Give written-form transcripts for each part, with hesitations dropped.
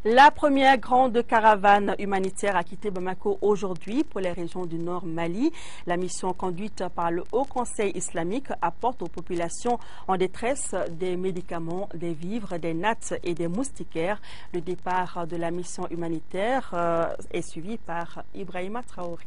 La première grande caravane humanitaire a quitté Bamako aujourd'hui pour les régions du Nord Mali. La mission conduite par le Haut Conseil islamique apporte aux populations en détresse des médicaments, des vivres, des nattes et des moustiquaires. Le départ de la mission humanitaire est suivi par Ibrahima Traoré.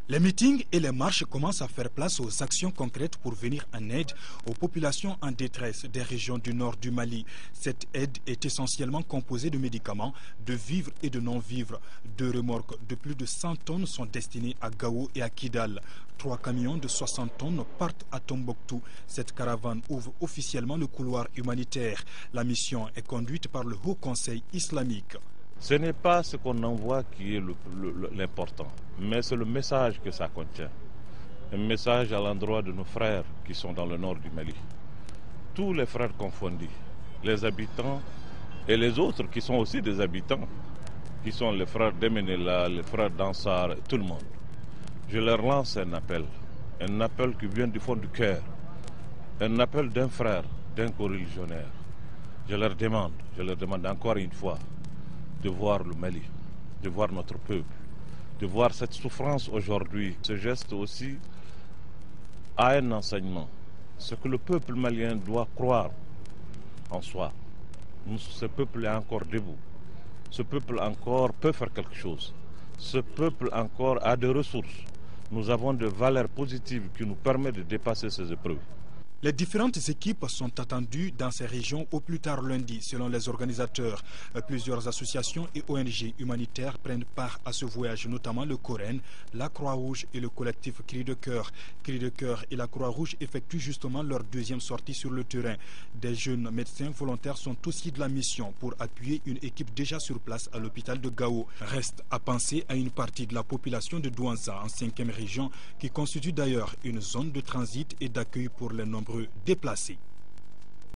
Les meetings et les marches commencent à faire place aux actions concrètes pour venir en aide aux populations en détresse des régions du nord du Mali. Cette aide est essentiellement composée de médicaments, de vivres et de non-vivres. 2 remorques de plus de 100 tonnes sont destinées à Gao et à Kidal. 3 camions de 60 tonnes partent à Tombouctou. Cette caravane ouvre officiellement le couloir humanitaire. La mission est conduite par le Haut Conseil islamique. Ce n'est pas ce qu'on envoie qui est l'important, mais c'est le message que ça contient. Un message à l'endroit de nos frères qui sont dans le nord du Mali. Tous les frères confondus, les habitants et les autres qui sont aussi des habitants, qui sont les frères d'Emenela, les frères d'Ansar, tout le monde. Je leur lance un appel qui vient du fond du cœur, un appel d'un frère, d'un coreligionnaire. Je leur demande encore une fois, de voir le Mali, de voir notre peuple, de voir cette souffrance aujourd'hui. Ce geste aussi a un enseignement, ce que le peuple malien doit croire en soi. Ce peuple est encore debout, ce peuple encore peut faire quelque chose, ce peuple encore a des ressources. Nous avons des valeurs positives qui nous permettent de dépasser ces épreuves. Les différentes équipes sont attendues dans ces régions au plus tard lundi, selon les organisateurs. Plusieurs associations et ONG humanitaires prennent part à ce voyage, notamment le Coren, la Croix-Rouge et le collectif Cris de Cœur. Cris de Cœur et la Croix-Rouge effectuent justement leur deuxième sortie sur le terrain. Des jeunes médecins volontaires sont aussi de la mission pour appuyer une équipe déjà sur place à l'hôpital de Gao. Reste à penser à une partie de la population de Douanza, en 5e région, qui constitue d'ailleurs une zone de transit et d'accueil pour les nombreux déplacés.